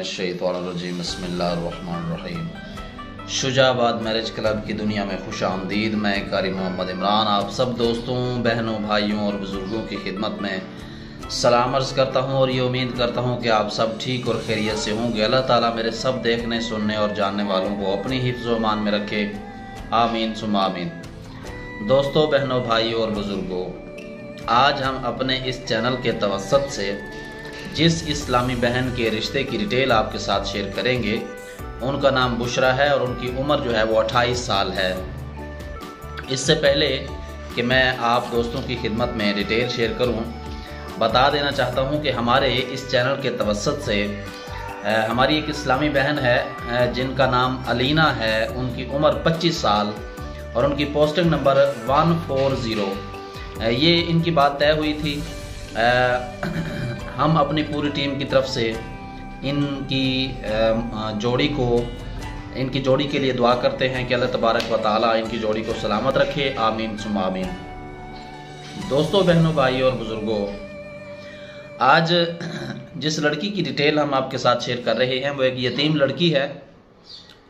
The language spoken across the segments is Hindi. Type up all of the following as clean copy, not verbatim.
बिस्मिल्लाहिर्रहमानिर्रहीम बिस्मिल्लाहिर्रहमानिर्रहीम। शुजाबाद मैरिज क्लब की दुनिया में खुश आमदीद। मैं कारी मोहम्मद इमरान आप सब दोस्तों, बहनों, भाइयों और बुज़ुर्गों की खिदमत में सलाम अर्ज़ करता हूँ और ये उम्मीद करता हूँ कि आप सब ठीक और खैरियत से होंगे। अल्लाह ताला मेरे सब देखने, सुनने और जानने वालों को अपनी हिफ्ज़ व अमान में रखे, आमीन सुम्मा आमीन। दोस्तों, बहनों, भाइयों और बुज़ुर्गों, आज हम अपने इस चैनल के तवस्सुत से जिस इस्लामी बहन के रिश्ते की डिटेल आपके साथ शेयर करेंगे, उनका नाम बुशरा है और उनकी उम्र जो है वो 28 साल है। इससे पहले कि मैं आप दोस्तों की खिदमत में डिटेल शेयर करूं, बता देना चाहता हूं कि हमारे इस चैनल के तवस्सुत से हमारी एक इस्लामी बहन है जिनका नाम अलीना है। उनकी उम्र 25 साल और उनकी पोस्टिंग नंबर 140। ये इनकी बात तय हुई थी। हम अपनी पूरी टीम की तरफ से इनकी जोड़ी के लिए दुआ करते हैं कि अल्लाह तबारक व तआला इनकी जोड़ी को सलामत रखे, आमीन सुम्मा आमीन। दोस्तों, बहनों, भाइयों और बुज़ुर्गों, आज जिस लड़की की डिटेल हम आपके साथ शेयर कर रहे हैं वो एक यतीम लड़की है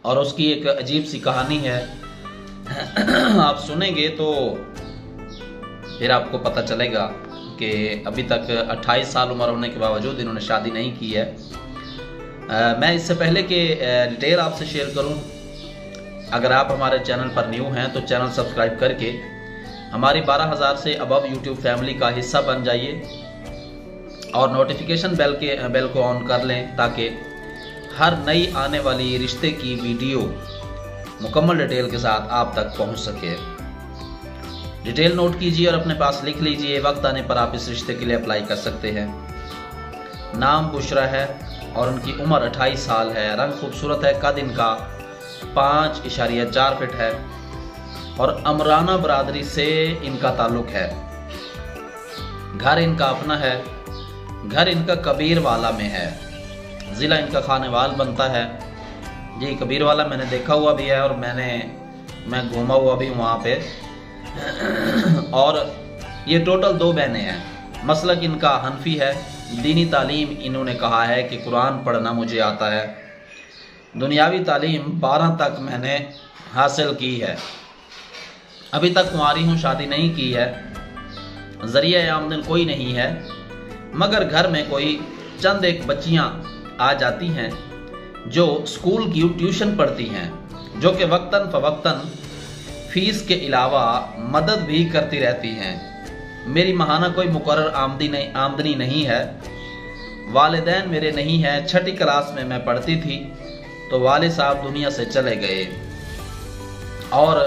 और उसकी एक अजीब सी कहानी है। आप सुनेंगे तो फिर आपको पता चलेगा कि अभी तक 28 साल उम्र होने के बावजूद इन्होंने शादी नहीं की है। मैं इससे पहले कि डिटेल आपसे शेयर करूं, अगर आप हमारे चैनल पर न्यू हैं तो चैनल सब्सक्राइब करके हमारी 12,000 से अबव यूट्यूब फैमिली का हिस्सा बन जाइए और नोटिफिकेशन बेल को ऑन कर लें ताकि हर नई आने वाली रिश्ते की वीडियो मुकम्मल डिटेल के साथ आप तक पहुंच सके। डिटेल नोट कीजिए और अपने पास लिख लीजिए। वक्त आने पर आप इस रिश्ते के लिए अप्लाई कर सकते हैं। नाम बुशरा है और उनकी उम्र 28 साल है। रंग खूबसूरत है। कद इनका 5.4 फीट है और अमराना बरादरी से इनका ताल्लुक है। घर इनका अपना है। घर इनका कबीरवाला में है। ज़िला इनका खानेवाल बनता है। जी, कबीरवाला मैंने देखा हुआ भी है और मैं घूमा हुआ भी हूँ वहाँ पे। और ये टोटल 2 बहनें हैं। मसलक इनका हनफी है। दीनी तालीम इन्होंने कहा है कि कुरान पढ़ना मुझे आता है। दुनियावी तालीम 12 तक मैंने हासिल की है। अभी तक कुंवारी हूँ, शादी नहीं की है। ज़रिया आमदन कोई नहीं है, मगर घर में कोई चंद एक बच्चियाँ आ जाती हैं जो स्कूल की ट्यूशन पढ़ती हैं, जो कि वक्तन फ़वक्तन फीस के अलावा मदद भी करती रहती हैं। मेरी माहाना कोई मुकर्रर आमदनी नहीं है। वालिदैन मेरे नहीं है। 6ठी क्लास में मैं पढ़ती थी तो वालिद साहब दुनिया से चले गए और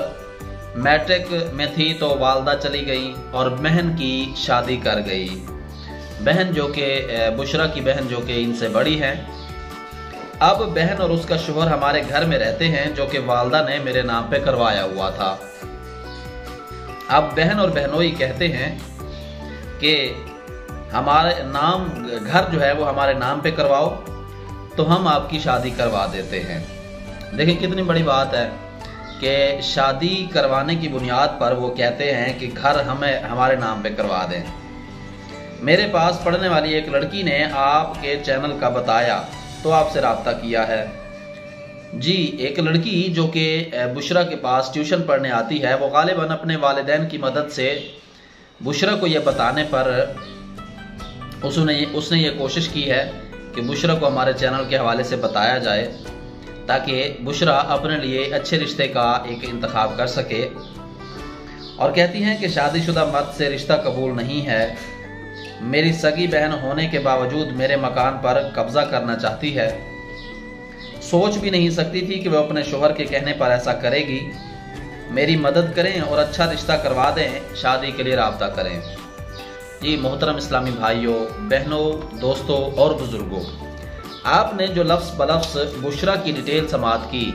मैट्रिक में थी तो वालदा चली गई और बहन की शादी कर गई। बहन जो कि बुशरा की बहन जो कि इनसे बड़ी है। अब बहन और उसका शोहर हमारे घर में रहते हैं, जो कि वालदा ने मेरे नाम पे करवाया हुआ था। अब बहन और बहनोई कहते हैं कि हमारे नाम घर जो है वो हमारे नाम पे करवाओ तो हम आपकी शादी करवा देते हैं। देखिए कितनी बड़ी बात है कि शादी करवाने की बुनियाद पर वो कहते हैं कि घर हमारे नाम पे करवा दें। मेरे पास पढ़ने वाली एक लड़की ने आपके चैनल का बताया तो आपसे रब्ता किया है। जी, एक लड़की जो कि बुशरा के पास ट्यूशन पढ़ने आती है, वो गालिबन अपने वालिदैन की मदद से बुशरा को ये बताने पर उसने ये कोशिश की है कि बुशरा को हमारे चैनल के हवाले से बताया जाए ताकि बुशरा अपने लिए अच्छे रिश्ते का एक इंतखाब कर सके। और कहती हैं कि शादीशुदा मर्द से रिश्ता कबूल नहीं है। मेरी सगी बहन होने के बावजूद मेरे मकान पर कब्जा करना चाहती है। सोच भी नहीं सकती थी कि वह अपने शोहर के कहने पर ऐसा करेगी। मेरी मदद करें और अच्छा रिश्ता करवा दें, शादी के लिए राब्ता करें। जी, मोहतरम इस्लामी भाइयों, बहनों, दोस्तों और बुजुर्गों, आपने जो लफ्ज़ बलफ्ज़ बुशरा की डिटेल समाअत की,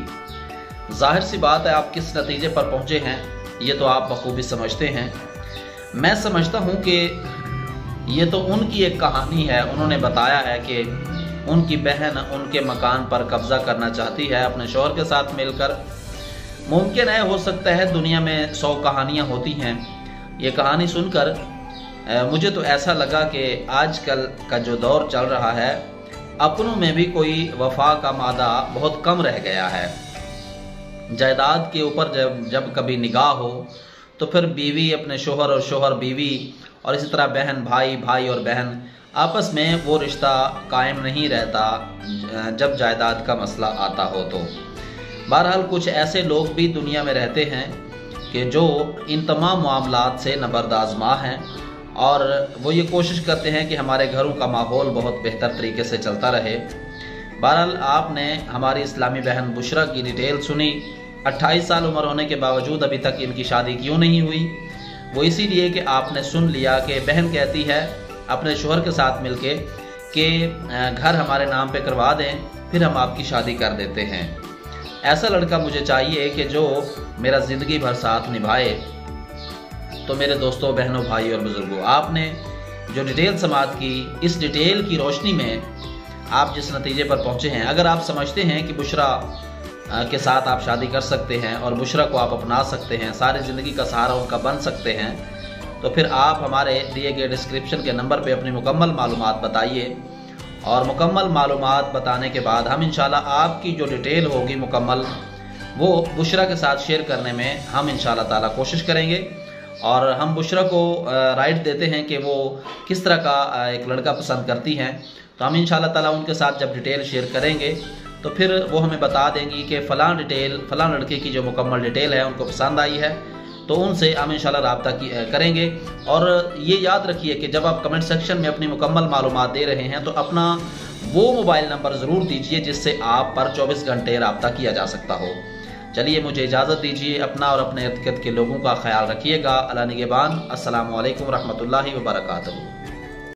जाहिर सी बात है आप किस नतीजे पर पहुँचे हैं ये तो आप बखूबी समझते हैं। मैं समझता हूँ कि ये तो उनकी एक कहानी है। उन्होंने बताया है कि उनकी बहन उनके मकान पर कब्जा करना चाहती है अपने शौहर के साथ मिलकर। मुमकिन है, हो सकता है दुनिया में 100 कहानियाँ होती हैं। ये कहानी सुनकर मुझे तो ऐसा लगा कि आजकल का जो दौर चल रहा है अपनों में भी कोई वफा का मादा बहुत कम रह गया है। जायदाद के ऊपर जब कभी निगाह हो तो फिर बीवी अपने शोहर और शोहर बीवी और इसी तरह बहन भाई, भाई और बहन, आपस में वो रिश्ता कायम नहीं रहता जब जायदाद का मसला आता हो। तो बहरहाल कुछ ऐसे लोग भी दुनिया में रहते हैं कि जो इन तमाम मामलात से नबरदाज़मा हैं और वो ये कोशिश करते हैं कि हमारे घरों का माहौल बहुत बेहतर तरीके से चलता रहे। बहरहाल आपने हमारी इस्लामी बहन बुशरा की डिटेल सुनी। 28 साल उम्र होने के बावजूद अभी तक इनकी शादी क्यों नहीं हुई? वो इसीलिए कि आपने सुन लिया कि बहन कहती है अपने शोहर के साथ मिलके कि घर हमारे नाम पे करवा दें, फिर हम आपकी शादी कर देते हैं। ऐसा लड़का मुझे चाहिए कि जो मेरा ज़िंदगी भर साथ निभाए। तो मेरे दोस्तों, बहनों, भाई और बुज़ुर्गों, आपने जो डिटेल समाअत की, इस डिटेल की रोशनी में आप जिस नतीजे पर पहुँचे हैं, अगर आप समझते हैं कि बुशरा के साथ आप शादी कर सकते हैं और बुशरा को आप अपना सकते हैं, सारी ज़िंदगी का सहारा उनका बन सकते हैं, तो फिर आप हमारे दिए गए डिस्क्रिप्शन के नंबर पे अपनी मुकम्मल मालूमात बताइए। और मुकम्मल मालूमात बताने के बाद हम इंशाल्लाह आपकी जो डिटेल होगी मुकम्मल, वो बुशरा के साथ शेयर करने में हम इंशाल्लाह ताला कोशिश करेंगे। और हम बुशरा को राइट देते हैं कि वो किस तरह का एक लड़का पसंद करती हैं। तो हम इंशाल्लाह ताला उनके साथ जब डिटेल शेयर करेंगे तो फिर वो हमें बता देंगी कि फ़लाँ लड़के की जो मुकम्मल डिटेल है उनको पसंद आई है, तो उनसे हम इंशाल्लाह रब्ता करेंगे। और ये याद रखिए कि जब आप कमेंट सेक्शन में अपनी मुकम्मल मालूमात दे रहे हैं तो अपना वो मोबाइल नंबर ज़रूर दीजिए जिससे आप पर 24 घंटे रब्ता किया जा सकता हो। चलिए, मुझे इजाज़त दीजिए। अपना और अपने इर्द गिर्द के लोगों का ख्याल रखिएगा। अल्लाह निगहबान। अस्सलामु अलैकुम रहमतुल्लाहि व बरकातहू।